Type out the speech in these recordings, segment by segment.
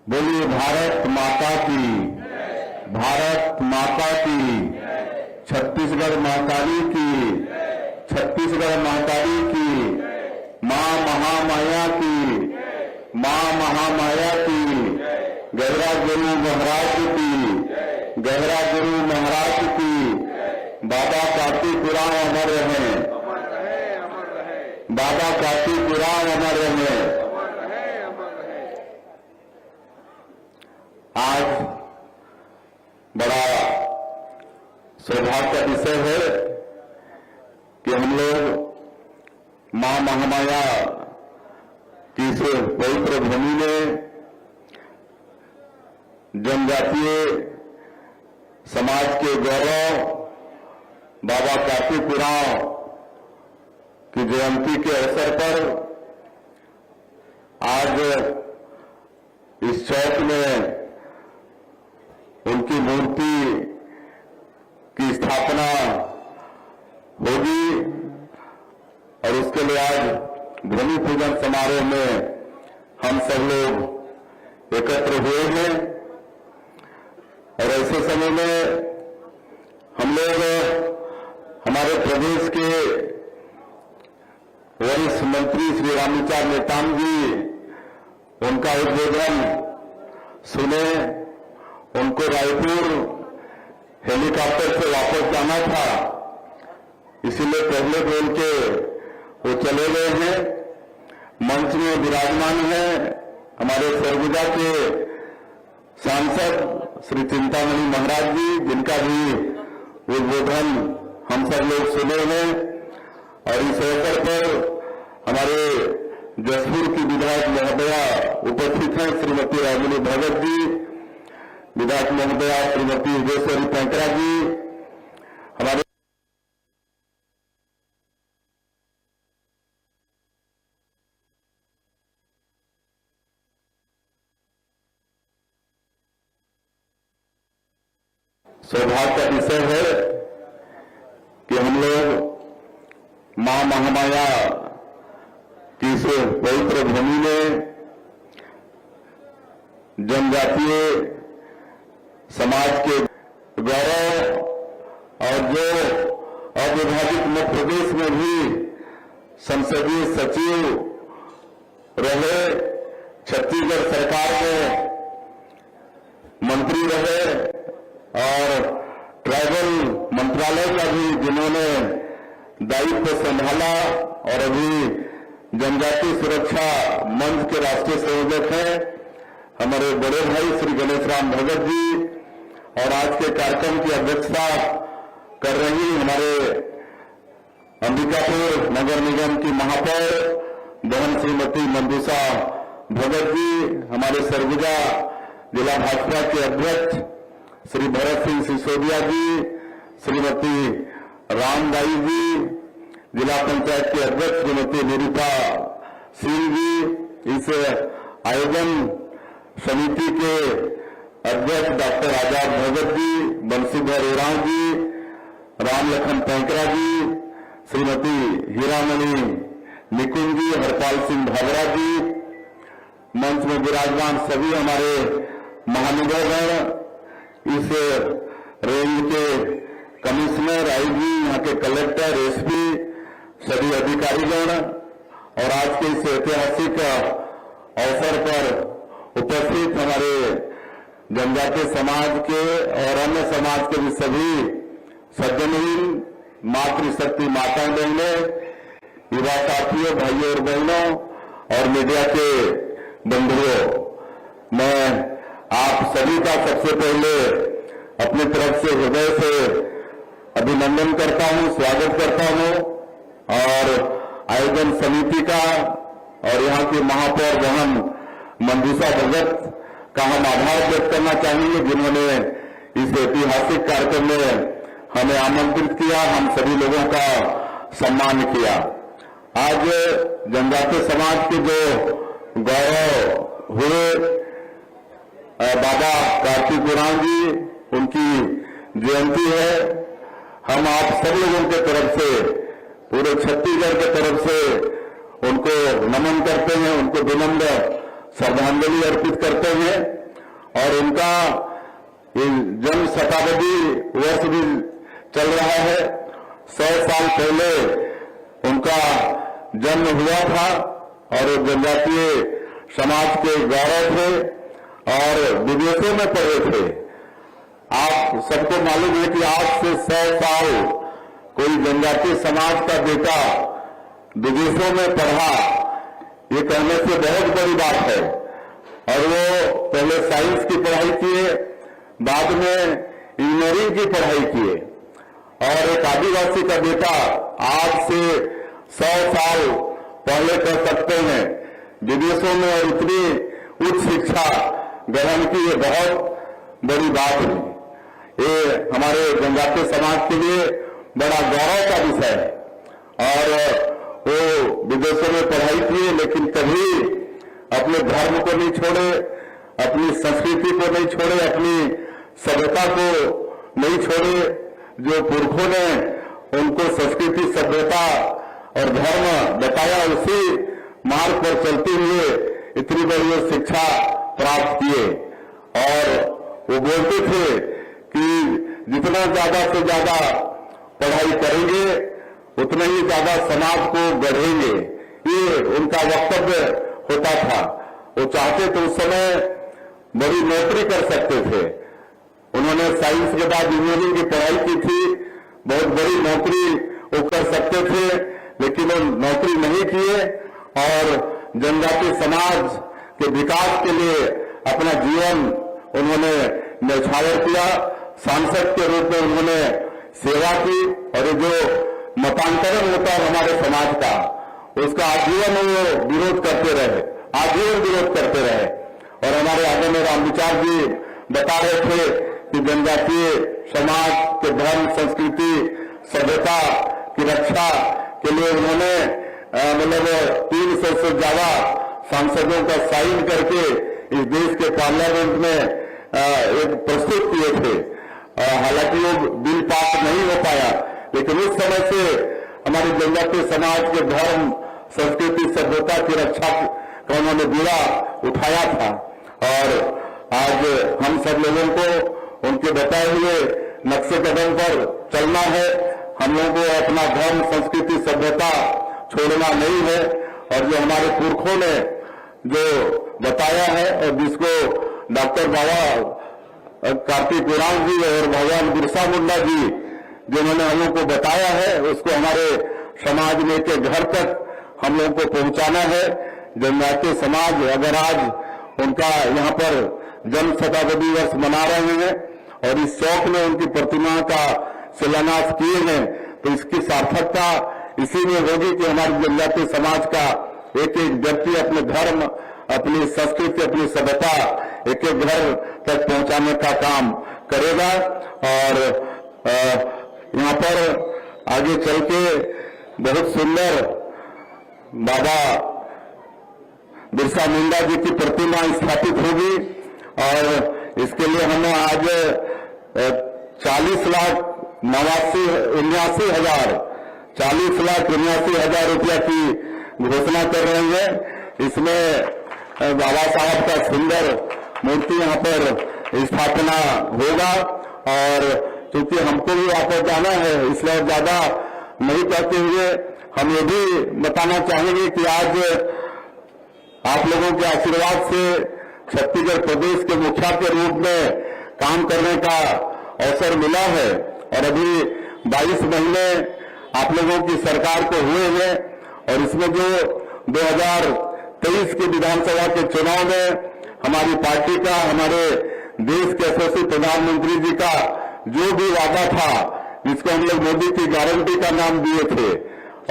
बोलिए भारत माता की, भारत माता की, छत्तीसगढ़ महाकाली की, छत्तीसगढ़ महाकाली की, मां महामाया की, मां महामाया की, गहरा गुरु महाराज की, गहरा गुरु महाराज की, बाबा कार्तिकपुराण अमर रहे, बाबा कार्तिकपुराण अमर रहे। आज बड़ा सौभाग्य का विषय है कि हम लोग मां महामाया की इस पवित्र भूमि में जनजातीय समाज के गौरव बाबा कार्तिकपुराण की जयंती के अवसर पर आज इस चौक में उनकी मूर्ति की स्थापना होगी और उसके लिए आज भूमि पूजन समारोह में हम सब लोग एकत्र हुए हैं। और ऐसे समय में हम लोग हमारे प्रदेश के वरिष्ठ मंत्री श्री रामविचार नेताम जी उनका उद्बोधन सुने। उनको रायपुर हेलीकॉप्टर से वापस जाना था, इसीलिए पहले बोल के वो चले गए हैं। मंच में विराजमान है हमारे सरगुजा के सांसद श्री चिंतामणि महाराज जी, जिनका भी उद्बोधन हम सब लोग सुने हैं। और इस अवसर पर हमारे जसपुर की विधायक महोदया उपस्थित हैं, श्रीमती रागिनी भगत जी, विधायक महोदया श्रीमती योगेश्वरी पैंकरा जी, हमारे सौभाग्य का विषय है कि हम लोग मां महामाया की इस पवित्र भूमि में जनजातीय समाज के गौरव और जो अविभाजित मध्य प्रदेश में भी संसदीय सचिव रहे, छत्तीसगढ़ सरकार में मंत्री रहे और ट्राइबल मंत्रालय का भी जिन्होंने दायित्व संभाला और अभी जनजातीय सुरक्षा मंच के राष्ट्रीय संयोजक हैं हमारे बड़े भाई श्री गणेश राम भगत जी। और आज के कार्यक्रम की अध्यक्षता कर रही हमारे अंबिकापुर नगर निगम की महापौर बहन श्रीमती मंदुषा भगत जी, हमारे सरगुजा जिला भाजपा के अध्यक्ष श्री भरत सिंह सिसोदिया जी, श्रीमती रामदाई जी, जिला पंचायत के अध्यक्ष श्रीमती निरूपा सिंह जी, इस आयोजन समिति के अध्यक्ष डॉक्टर आजाद भगत जी, बंशीधर उरांव जी, राम लखन पैंकरा जी, श्रीमती हीरामणि निकुंज जी, हरपाल सिंह भावरा जी, मंच में विराजमान सभी हमारे महानुभावगण, इस रेंज के कमिश्नर, आईजी, यहाँ के कलेक्टर, एसपी, सभी अधिकारीगण और आज के इस ऐतिहासिक अवसर पर उपस्थित हमारे जनजातीय समाज के और अन्य समाज के भी सभी सज्जनहीन मातृशक्ति माताएं बहनों, युवा साथियों, भाइयों और बहनों और मीडिया के बंधुओं, मैं आप सभी का सबसे पहले अपनी तरफ से हृदय से अभिनंदन करता हूं, स्वागत करता हूं और आयोजन समिति का और यहां की महापौर बहन मंदुषा भगत का हम आभार व्यक्त करना चाहेंगे, जिन्होंने इस ऐतिहासिक कार्यक्रम में हमें आमंत्रित किया, हम सभी लोगों का सम्मान किया। आज जनजातीय समाज के जो गौरव हुए बाबा कार्तिकपुराण जी, उनकी जयंती है। हम आप सब लोगों के तरफ से, पूरे छत्तीसगढ़ के तरफ से उनको नमन करते हैं, उनको विनम्र श्रद्धांजलि अर्पित करते हैं। और उनका ये जन्म शताब्दी वर्ष भी चल रहा है। 100 साल पहले उनका जन्म हुआ था और वो जनजातीय समाज के गौरव थे और विदेशों में पढ़े थे। आप सबको मालूम है कि आज से 100 साल कोई जनजातीय समाज का बेटा विदेशों में पढ़ा, ये कहने से बहुत बड़ी बात है। और वो पहले साइंस की पढ़ाई किए, बाद में इंजीनियरिंग की पढ़ाई किए। और एक आदिवासी का बेटा आज से 100 साल पहले कर सकते हैं विदेशों में और इतनी उच्च शिक्षा ग्रहण की, ये बहुत बड़ी बात है। ये हमारे जनजातीय समाज के लिए बड़ा गौरव का विषय है। और वो विदेशों में पढ़ाई किए लेकिन कभी अपने धर्म को नहीं छोड़े, अपनी संस्कृति को नहीं छोड़े, अपनी सभ्यता को नहीं छोड़े। जो पुरखों ने उनको संस्कृति, सभ्यता और धर्म बताया, उसी मार्ग पर चलते हुए इतनी बड़ी शिक्षा प्राप्त किए। और वो बोलते थे कि जितना ज्यादा से ज्यादा पढ़ाई करेंगे उतना ही ज्यादा समाज को गढ़ेंगे, ये उनका वक्तव्य होता था। वो चाहते तो उस समय बड़ी नौकरी कर सकते थे। उन्होंने साइंस के बाद इंजीनियरिंग की पढ़ाई की थी, बहुत बड़ी नौकरी वो कर सकते थे, लेकिन वो नौकरी नहीं किए और जनजातीय समाज के विकास के लिए अपना जीवन उन्होंने न्यौछावर किया। सांसद के रूप में उन्होंने सेवा की और जो मतांतरण होता है हमारे समाज का, उसका आजीवन वो विरोध करते रहे, आजीवन विरोध करते रहे। और हमारे आदरणीय रामविचार जी बता रहे थे कि जनजातीय समाज के धर्म, संस्कृति, सभ्यता की रक्षा के लिए उन्होंने मतलब 300 से ज्यादा सांसदों का साइन करके इस देश के पार्लियामेंट में एक प्रस्तुत किए थे। हालांकि वो बिल पास नहीं हो पाया, लेकिन उस समय से हमारे जनजातीय समाज के धर्म, संस्कृति, सभ्यता की रक्षा का उन्होंने बीड़ा उठाया था। और आज हम सब लोगों को उनके बताए हुए नक्शे कदम पर चलना है। हम लोगों को अपना धर्म, संस्कृति, सभ्यता छोड़ना नहीं है। और जो हमारे पुरखों ने जो बताया है और जिसको डॉक्टर बाबा कार्तिक उरांव जी और भगवान बिरसा मुंडा जी जिन्होंने हम लोग को बताया है, उसको हमारे समाज में के घर तक हम लोगों को पहुंचाना है। जनजातीय समाज अगर आज उनका यहाँ पर जन्म शताब्दी वर्ष मना रहे हैं और इस चौक में उनकी प्रतिमा का शिलान्यास किए हैं, तो इसकी सार्थकता इसी में होगी कि हमारे जनजातीय समाज का एक एक व्यक्ति अपने धर्म, अपनी संस्कृति, अपनी सभ्यता एक एक घर तक पहुंचाने का काम करेगा। और यहाँ पर आगे चल के बहुत सुंदर बाबा बिरसा मुंडा जी की प्रतिमा स्थापित होगी और इसके लिए हमने आज 40,79,000 रुपया की घोषणा कर रहे हैं। इसमें बाबा साहब का सुंदर मूर्ति यहाँ पर स्थापना होगा। और क्योंकि हमको भी वहां पर जाना है, इसलिए ज्यादा नहीं कहते हुए हम ये भी बताना चाहेंगे कि आज आप लोगों के आशीर्वाद से छत्तीसगढ़ प्रदेश के मुखिया के रूप में काम करने का अवसर मिला है। और अभी 22 महीने आप लोगों की सरकार को हुए हैं और इसमें जो 2023 के विधानसभा के चुनाव में हमारी पार्टी का, हमारे देश के यशस्वी प्रधानमंत्री जी का जो भी वादा था, जिसको हम लोग मोदी की गारंटी का नाम दिए थे।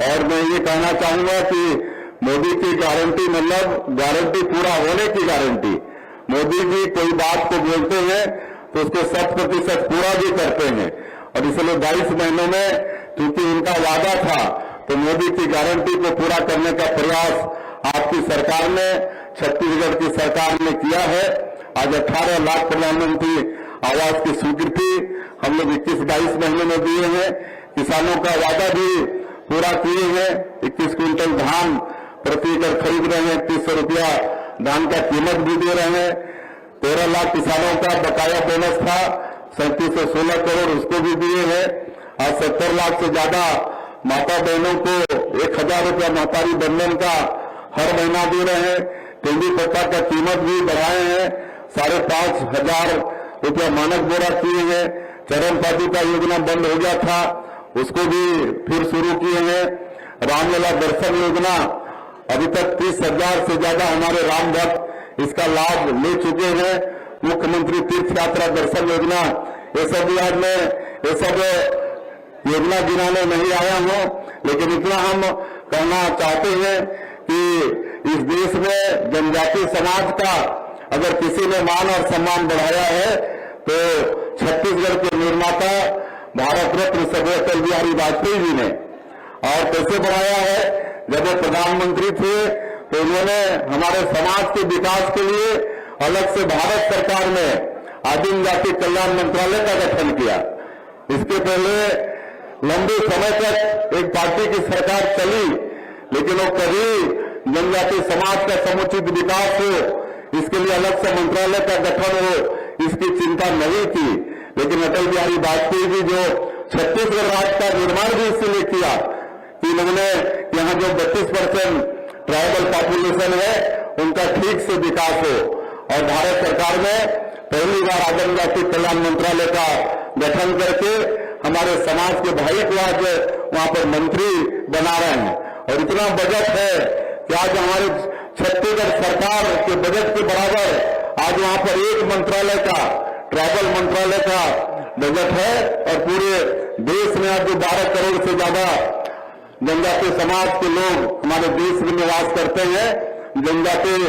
और मैं ये कहना चाहूंगा कि मोदी की गारंटी मतलब गारंटी पूरा होने की गारंटी। मोदी जी कोई बात को बोलते हैं तो उसको 100% पूरा भी करते हैं। और इसलिए 22 महीनों में क्योंकि उनका वादा था, तो मोदी की गारंटी को पूरा करने का प्रयास आपकी सरकार ने, छत्तीसगढ़ की सरकार ने किया है। आज 18 लाख प्रधानमंत्री आवास की स्वीकृति हम लोग 21-22 महीने में दिए हैं। किसानों का वादा भी पूरा किए हैं। 21 क्विंटल धान प्रति एकड़ खरीद रहे हैं, 300 रुपया धान का कीमत भी दे रहे हैं। 13 लाख किसानों का बकाया बोनस था, 3716 करोड़ उसको भी दिए हैं। आज 70 लाख से ज्यादा माता बहनों को 1000 रुपया महतारी बंधन का हर महीना दे रहे हैं। तेंदुआ पत्ता का कीमत भी बढ़ाए हैं, 5500 रुपया मानक बोरा किए हैं। चरण पादुका योजना बंद हो गया था, उसको भी फिर शुरू किए हैं। रामलला दर्शन योजना अभी तक 30,000 से ज्यादा हमारे राम भक्त इसका लाभ ले चुके हैं। मुख्यमंत्री तीर्थ यात्रा दर्शन योजना, ये सब भी आज मैं ये सब योजना गिनाने नहीं आया हूं, लेकिन इतना हम कहना चाहते हैं कि इस देश में जनजातीय समाज का अगर किसी ने मान और सम्मान बढ़ाया है तो छत्तीसगढ़ के निर्माता भारत रत्न स्वर्गीय अटल बिहारी वाजपेयी जी ने। और कैसे बढ़ाया है? जब वो प्रधानमंत्री थे तो उन्होंने हमारे समाज के विकास के लिए अलग से भारत सरकार में आदिम जाति कल्याण मंत्रालय का गठन किया। इसके पहले लंबे समय तक एक पार्टी की सरकार चली, लेकिन वो कभी जनजातीय समाज का समुचित विकास हो, इसके लिए अलग से मंत्रालय का गठन हो, इसकी चिंता नहीं की। लेकिन अटल बिहारी वाजपेयी जी जो छत्तीसगढ़ राज्य का निर्माण भी इसलिए किया कि उन्होंने यहाँ जो 32% ट्राइबल पॉपुलेशन है उनका ठीक से विकास हो। और भारत सरकार में पहली बार आदिम जाति कल्याण मंत्रालय का गठन करके हमारे समाज के भाई को आज वहां पर मंत्री बना रहे हैं। और इतना बजट है कि आज हमारे छत्तीसगढ़ सरकार के बजट के बराबर आज वहां पर एक मंत्रालय का, ट्राइबल मंत्रालय का बजट है। और पूरे देश में आज जो 12 करोड़ से ज्यादा जनजातीय समाज के लोग हमारे देश में निवास करते हैं, जनजातीय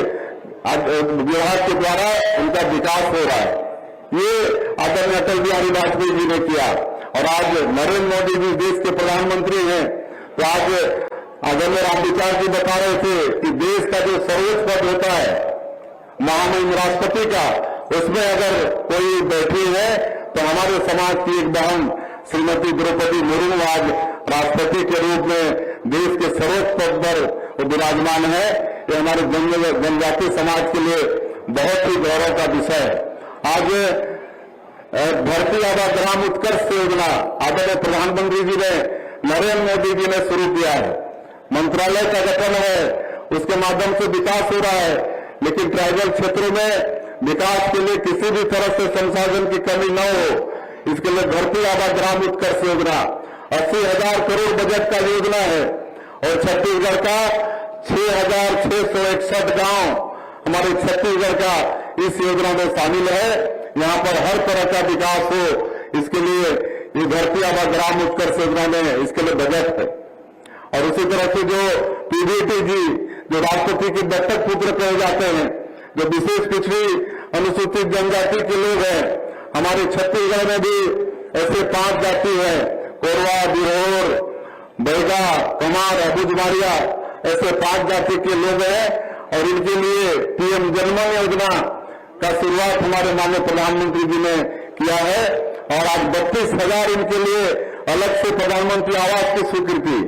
विभाग के द्वारा उनका विकास हो रहा है। ये आदरणीय अटल बिहारी वाजपेयी जी ने किया। और आज नरेंद्र मोदी जी देश के प्रधानमंत्री हैं, तो आज आदरणीय रामविचार जी बता रहे थे कि देश का जो सर्वोच्च पद होता है महामहिम राष्ट्रपति का, उसमें अगर कोई बैठी है तो हमारे समाज की एक बहन श्रीमती द्रौपदी मुर्मू आज राष्ट्रपति के रूप में देश के सर्वोच्च पद पर विराजमान है। ये हमारे जनजातीय समाज के लिए बहुत ही गौरव का विषय है। आज धरती आबा ग्राम उत्कर्ष योजना आदरणीय प्रधानमंत्री जी ने, नरेंद्र मोदी जी ने शुरू किया है। मंत्रालय का गठन है, उसके माध्यम से विकास हो रहा है। लेकिन ट्राइबल क्षेत्रों में विकास के लिए किसी भी तरह से संसाधन की कमी न हो, इसके लिए धरती आबा ग्राम उत्कर्ष योजना 80,000 करोड़ बजट का योजना है। और छत्तीसगढ़ का 6,661 गांव हमारे छत्तीसगढ़ का इस योजना में शामिल है। यहाँ पर हर तरह का विकास हो, इसके लिए ये धरती आबा ग्राम उत्कर्ष योजना में इसके लिए बजट है। और उसी तरह से जो पीडीटी जी जो राष्ट्रपति के दत्तक पुत्र कहे जाते हैं, जो विशेष पिछड़ी अनुसूचित जनजाति के लोग हैं, हमारे छत्तीसगढ़ में भी ऐसे 5 जाति हैं, कोरवा, बिरहोर, बैगा, कमार, अबुझमारिया, ऐसे 5 जाति के लोग हैं। और इनके लिए पीएम जनमन योजना का शुरुआत हमारे माननीय प्रधानमंत्री जी ने किया है। और आज 32,000 इनके लिए अलग से प्रधानमंत्री आवास की स्वीकृति,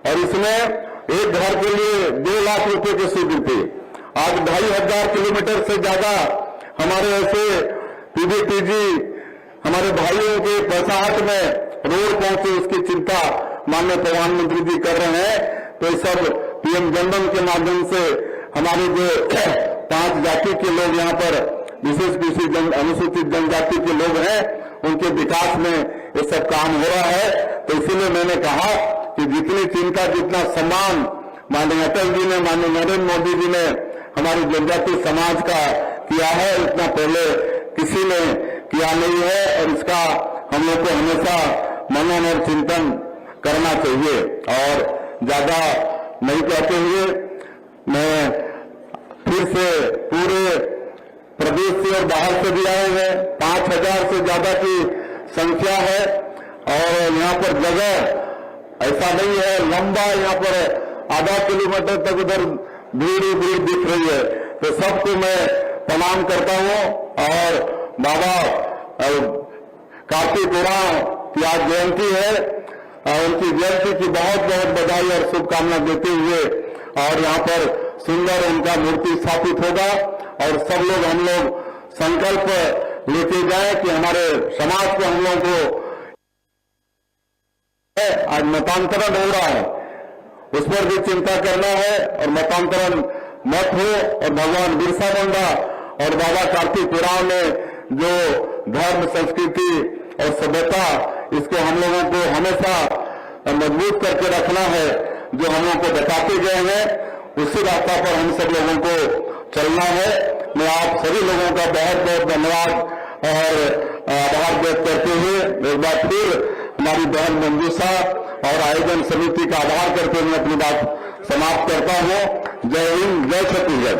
और इसमें एक घर के लिए 2 लाख रुपए की स्वीकृति। आज 2,500 किलोमीटर से ज्यादा हमारे ऐसे पीडीटी जी हमारे भाइयों के बसाहट में रोड पहुंचे, उसकी चिंता माननीय प्रधानमंत्री जी कर रहे हैं। तो ये सब पीएम जनधन के माध्यम से हमारे जो 5 जाति के लोग यहाँ पर विशेष पिछड़ी अनुसूचित जनजाति के लोग हैं, उनके विकास में ये सब काम हो रहा है। तो इसीलिए मैंने कहा कि जितनी चिंता, जितना सम्मान माननीय अटल जी ने, माननीय नरेंद्र मोदी जी ने हमारे जनजातीय समाज का किया है, उतना पहले किसी ने किया नहीं है। और इसका हम लोग को हमेशा मनन और चिंतन करना चाहिए। और ज्यादा नहीं कहते हुए मैं फिर से पूरे प्रदेश से और बाहर से भी आए हैं, 5,000 से ज्यादा की संख्या है। और यहाँ पर जगह ऐसा नहीं है, लंबा यहाँ पर आधा किलोमीटर तक उधर भीड़ ही भीड़ दिख रही है। तो सबको मैं प्रणाम करता हूँ। और बाबा कार्तिक उरांव की आज जयंती है, उनकी जयंती की बहुत बहुत बधाई और शुभकामना देते हुए, और यहाँ पर सुंदर उनका मूर्ति स्थापित होगा और सब लोग हम लोग संकल्प लेके जाए कि हमारे समाज को, हम लोगों को आज मतांतरण हो रहा है, उस पर भी चिंता करना है और मतांतरण मत हो। और भगवान बिरसा मुंडा और बाबा कार्तिक उरांव ने जो धर्म, संस्कृति और सभ्यता, इसको हम लोगों को हमेशा मजबूत करके रखना है, जो हम लोगों को बताते गए हैं, उसी रास्ता पर हम सब लोगों को चलना है। मैं आप सभी लोगों का बहुत बहुत धन्यवाद और आभार व्यक्त करते हुए एक बार फिर हमारी बहन मंजूषा और आयोजन समिति का आभार करते हुए अपनी बात समाप्त करता हूं। जय हिंद, जय छत्तीसगढ़।